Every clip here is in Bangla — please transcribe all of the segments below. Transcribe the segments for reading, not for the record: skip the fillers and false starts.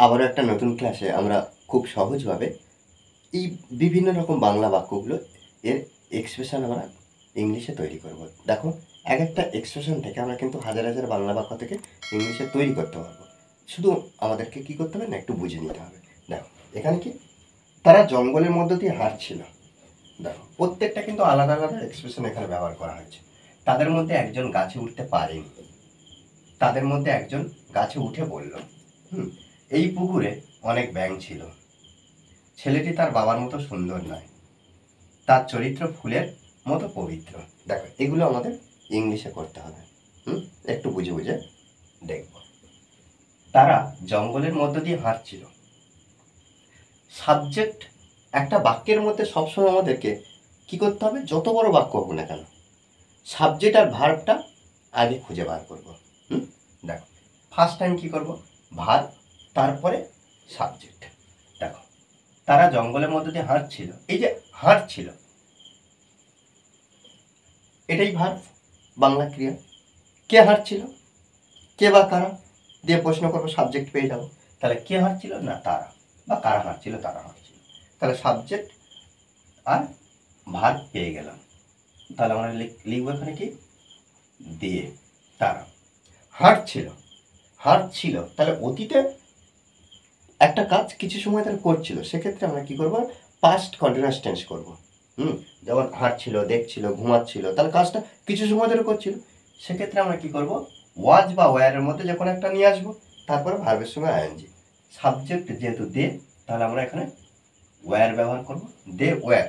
আবারও একটা নতুন ক্লাসে আমরা খুব সহজভাবে এই বিভিন্ন রকম বাংলা বাক্যগুলো এর এক্সপ্রেশন আমরা ইংলিশে তৈরি করব। দেখো, এক একটা এক্সপ্রেশন থেকে আমরা কিন্তু হাজার হাজার বাংলা বাক্য থেকে ইংলিশে তৈরি করতে পারবো। শুধু আমাদেরকে কি করতে হবে না, একটু বুঝে নিতে হবে। দেখো, এখানে কি তারা জঙ্গলের মধ্য দিয়ে হাঁটছিল। দেখো, প্রত্যেকটা কিন্তু আলাদা আলাদা এক্সপ্রেশন এখানে ব্যবহার করা হয়েছে। তাদের মধ্যে একজন গাছে উঠতে পারেনি, তাদের মধ্যে একজন গাছে উঠে বলল, এই পুকুরে অনেক ব্যাঙ ছিল। ছেলেটি তার বাবার মতো সুন্দর নয়, তার চরিত্র ফুলের মতো পবিত্র। দেখো, এগুলো আমাদের ইংলিশে করতে হবে। একটু বুঝে বুঝে দেখব। তারা জঙ্গলের মধ্য দিয়ে হাঁটছিল। সাবজেক্ট একটা বাক্যের মধ্যে সবসময় আমাদেরকে কি করতে হবে, যত বড় বাক্য হোক না কেন, সাবজেক্ট আর ভার্বটা আগে খুঁজে বার করব। দেখো, ফার্স্ট টাইম কি করব, ভার্ব, তারপরে সাবজেক্ট। দেখো, তারা জঙ্গলের মধ্যে দিয়ে হাঁটছিল। এই যে হাঁটছিল, এটাই ভার্ব, বাংলা ক্রিয়া। কে হাঁটছিল, কে বা কারা দিয়ে প্রশ্ন করবো, সাবজেক্ট পেয়ে যাবো। তাহলে কে হাঁটছিল না তারা, বা কারা হাঁটছিল, তারা হাঁটছিল। তাহলে সাবজেক্ট আর ভার্ব পেয়ে গেলাম। তাহলে আমরা লিখবো এখানে কি, দিয়ে। তারা হাঁটছিল, হাঁটছিল, তাহলে অতীতে একটা কাজ কিছু সময় তাহলে করছিল, সেক্ষেত্রে আমরা কি করবো, পাস্ট কন্টিনিউয়াস টেন্স করবো। যেমন হাঁটছিল, দেখছিল, ঘুমাচ্ছিল, তাহলে কাজটা কিছু সময় ধরে করছিল। সেক্ষেত্রে আমরা কি করব, ওয়াজ বা ওয়্যারের মধ্যে যখন একটা নিয়ে আসবো, তারপরে ভার্বের সঙ্গে আইএনজি। সাবজেক্ট যেহেতু দে, তাহলে আমরা এখানে ওয়্যার ব্যবহার করব। They were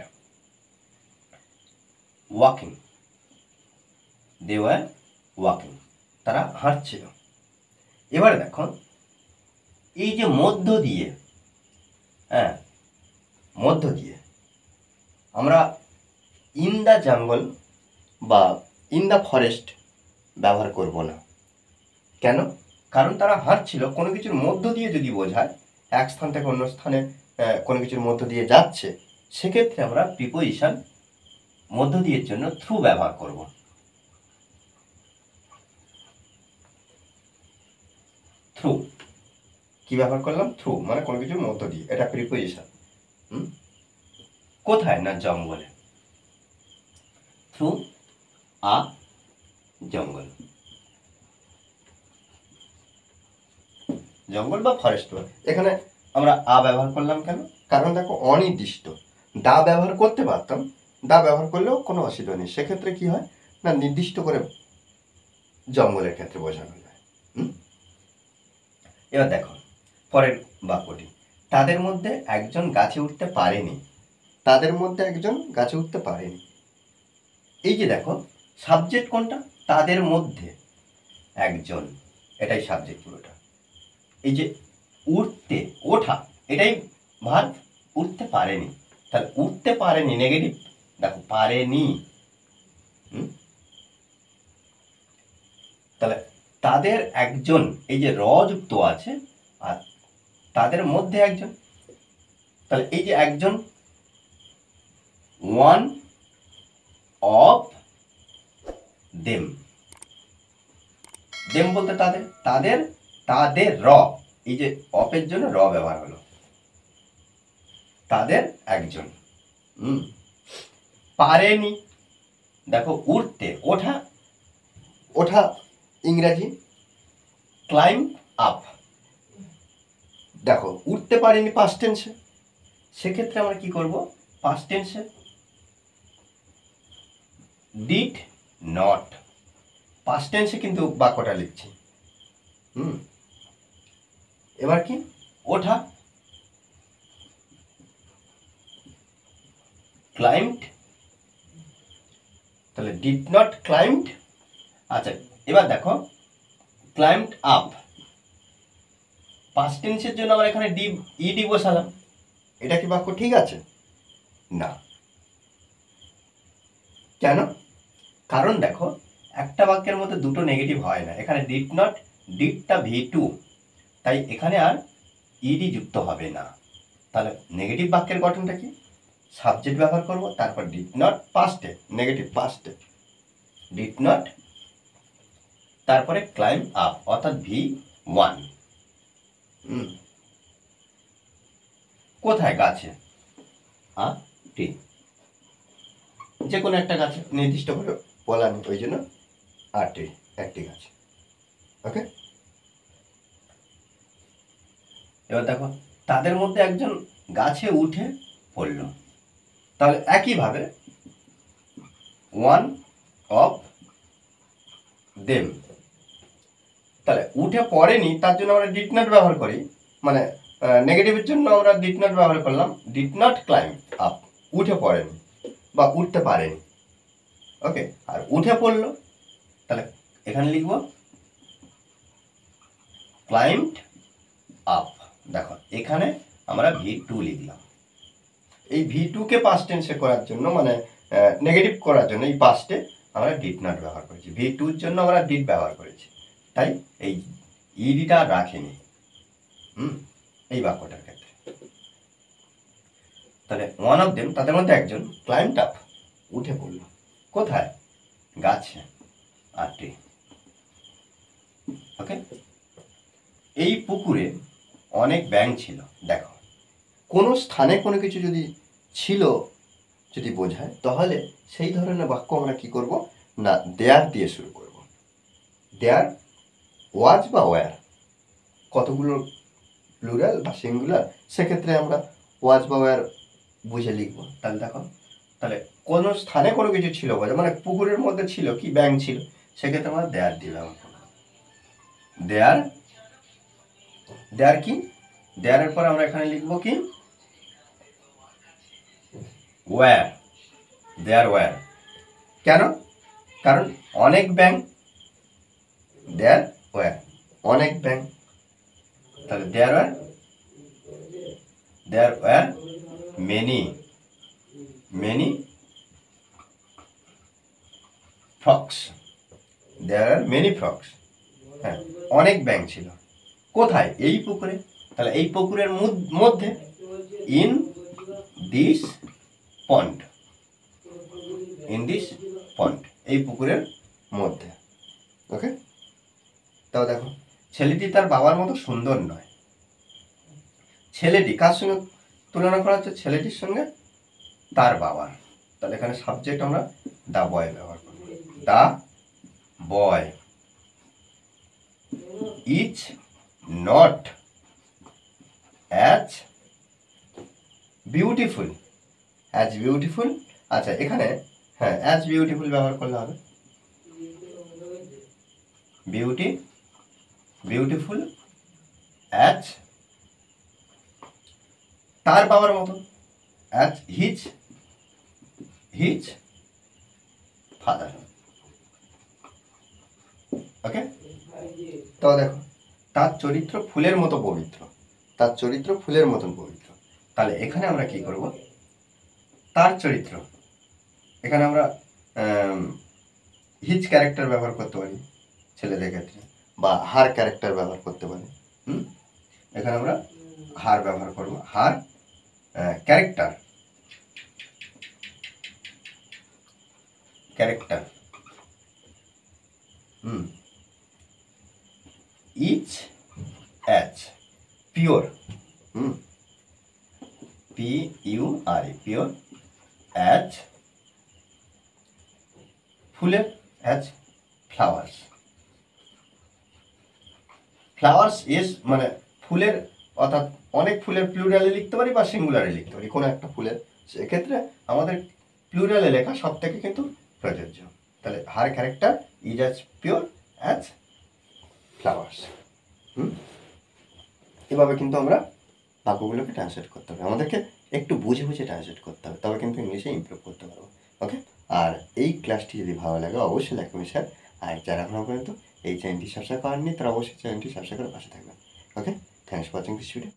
walking, they were walking, তারা হাঁটছিল। এবারে দেখো, এই যে মধ্য দিয়ে, মধ্য দিয়ে আমরা ইন দ্য জঙ্গল বা ইন দ্য ফরেস্ট ব্যবহার করব না। কেন? কারণ তারা হাঁটছিল, কোনো কিছুর মধ্য দিয়ে যদি বোঝায়, এক স্থান থেকে অন্য স্থানে কোনো কিছুর মধ্য দিয়ে যাচ্ছে, সেক্ষেত্রে আমরা প্রিপোজিশন মধ্য দিয়ের জন্য থ্রু ব্যবহার করব। থ্রু কি ব্যবহার করলাম, থ্রু মানে কোনো কিছুর মধ্য দিয়ে, এটা প্রিপোজিশন। কোথায় না জঙ্গলে, থ্রু আ জঙ্গল, জঙ্গল বা ফরেস্ট। এখানে আমরা আ ব্যবহার করলাম কেন, কারণ দেখো অনির্দিষ্ট। দা ব্যবহার করতে পারতাম, দা ব্যবহার করলেও কোনো অসুবিধা নেই। সেক্ষেত্রে কি হয় না, নির্দিষ্ট করে জঙ্গলের ক্ষেত্রে বোঝানো যায়। এবার দেখো পরের বাক্যটি, তাদের মধ্যে একজন গাছে উঠতে পারেনি। তাদের মধ্যে একজন গাছে উঠতে পারেনি। এই যে দেখো, সাবজেক্ট কোনটা, তাদের মধ্যে একজন, এটাই সাবজেক্ট পুরোটা। এই যে উঠতে, ওঠা, এটাই ভার্ব, উঠতে পারেনি। তাহলে উঠতে পারেনি নেগেটিভ, দেখো পারেনি। তাহলে তাদের একজন, এই যে র যুক্ত আছে, আর তাদের মধ্যে একজন, তাহলে এই যে একজন, ওয়ান অফ দেম। দেম বলতে তাদের, তাদের, তাদের র, এই যে অফের জন্য র ব্যবহার হলো, তাদের একজন। পারেনি, দেখো উঠতে, ওঠা, ওঠা ইংরাজি ক্লাইম্ব আপ। দেখো উঠতে পারেনি পাস্ট টেন্সে, সেক্ষেত্রে আমরা কি করব, পাস্ট টেন্সে ডিড নট, পাস্ট টেন্সে কিন্তু বাক্যটা লিখছি। এবার কি, ওঠা ক্লাইম্বড, তাহলে ডিড নট ক্লাইম্বড। আচ্ছা, এবার দেখো ক্লাইম্বড আপ, পাস্ট টেন্সের জন্য আমরা এখানে ইডি বসালাম। এটা কি বাক্য ঠিক আছে? না। কেন? কারণ দেখো, একটা বাক্যের মধ্যে দুটো নেগেটিভ হয় না। এখানে ডিড নট, ডিডটা V2, তাই এখানে আর ইডি যুক্ত হবে না। তাহলে নেগেটিভ বাক্যের গঠনটা কি, সাবজেক্ট ব্যবহার করব, তারপর ডিড নট, পাস্টে নেগেটিভ, পাস্টে ডিড নট, তারপরে ক্লাইম্ব আপ অর্থাৎ V1। কোথায়? গাছে। আ ট্রি, যে কোনো একটা গাছে, নির্দিষ্ট করে বলা নেই, ওই জন্য আ ট্রি, একটি গাছ। ওকে, এবার দেখো তাদের মধ্যে একজন গাছে উঠে পড়ল। তাহলে একইভাবে ওয়ান অফ দেম, তাহলে উঠে পড়েনি তার জন্য আমরা ডিড নট ব্যবহার করি, মানে নেগেটিভের জন্য আমরা ডিড নট ব্যবহার করলাম, ডিড নট ক্লাইম্ব আপ, উঠে পড়েনি বা উঠতে পারেনি। ওকে, আর উঠে পড়লো, তাহলে এখানে লিখব ক্লাইম্বড আপ। দেখো এখানে আমরা V2 লিখলাম। এই V2 কে পাস্ট টেন্সে করার জন্য, মানে নেগেটিভ করার জন্য এই পাস্টে আমরা ডিড নট ব্যবহার করেছি, V2 এর জন্য আমরা ডিড ব্যবহার করেছি, তাই এই ইডিটা রাখিনি এই বাক্যটার ক্ষেত্রে। তাহলে ওয়ান অফ দেম, তাদের মধ্যে একজন, ক্লাইম্বড আপ, উঠে পড়ল। কোথায়? গাছে, আ ট্রি। ওকে, এই পুকুরে অনেক ব্যাঙ ছিল। দেখো কোনো স্থানে কোনো কিছু যদি ছিল যদি বোঝায়, তাহলে সেই ধরনের বাক্য আমরা কি করব না, দেয়ার দিয়ে শুরু করব। দেয়ার ওয়াজ বা ওয়্যার, কতগুলো প্লুরাল বা সিঙ্গুলার, সেক্ষেত্রে আমরা ওয়াজ বা ওয়্যার বুঝে লিখব। তাহলে দেখো, তাহলে কোনো স্থানে কোনো কিছু ছিল বোঝা, মানে পুকুরের মধ্যে ছিল কি, ব্যাঙ ছিল, সেক্ষেত্রে আমরা দেয়ার দিয়ে ব্যবহার করব। দেয়ার, দেয়ার কি, দেয়ারের পর আমরা এখানে লিখব কি, ওয়্যার, দেয়ার ওয়্যার। কেন? কারণ অনেক ব্যাঙ, দেয়ার ওয়্যার, অনেক ব্যাঙ। তাহলে there were, there were many, many frogs, there are many frogs. হ্যাঁ, অনেক ব্যাঙ ছিল। কোথায়? এই পুকুরে। তাহলে এই পুকুরের মধ্যে, in this pond, in this পন্ড, এই পুকুরের মধ্যে। ওকে, তাও দেখো ছেলেটি তার বাবার মতো সুন্দর নয়। ছেলেটি কার সঙ্গে তুলনা করা হচ্ছে? ছেলেটির সঙ্গে তার বাবার। তাহলে এখানে সাবজেক্ট আমরা দা বয় ব্যবহার করব। The boy is not as beautiful, as beautiful. আচ্ছা এখানে হ্যাঁ, অ্যাজ বিউটিফুল ব্যবহার করলে হবে, বিউটি, বিউটিফুল অ্যাজ তার বাবার মতো, অ্যাজ হিজ, হিজ ফাদার। ওকে, তো দেখো তার চরিত্র ফুলের মতো পবিত্র, তার চরিত্র ফুলের মতন পবিত্র। তাহলে এখানে আমরা কি করব, তার চরিত্র, এখানে আমরা হিজ ক্যারেক্টার ব্যবহার করতে পারি ছেলেদের ক্ষেত্রে, বা হার ক্যারেক্টার ব্যবহার করতে পারি। এখানে আমরা হার ব্যবহার করব, her character, character is as pure, PURE, pure, as ফুলের, অ্যাজ ফ্লাওয়ার্স। ফ্লাওয়ার্স ইজ মানে ফুলের, অর্থাৎ অনেক ফুলের প্লুরালে লিখতে পারি বা সিঙ্গুলারে লিখতে পারি, কোনো একটা ফুলের, সেক্ষেত্রে আমাদের প্লুরালে লেখা সব থেকে কিন্তু প্রযোজ্য। তাহলে her character is as pure as flowers. এভাবে কিন্তু আমরা বাক্যগুলোকে ট্রান্সলেট করতে হবে, আমাদেরকে একটু বুঝে বুঝে ট্রান্সলেট করতে হবে, তবে কিন্তু ইংলিশে ইমপ্রুভ করতে পারবো। ওকে, আর এই ক্লাসটি যদি ভালো লাগে অবশ্যই লাইক করুন স্যার, আর যারা এখনো পর্যন্ত এই চ্যানেলটি সাবস্ক্রাইব করেননি তারা অবশ্যই চ্যানেলটি সাবস্ক্রাইব করে পাশে থাকবেন। Okay, thanks for watching this video.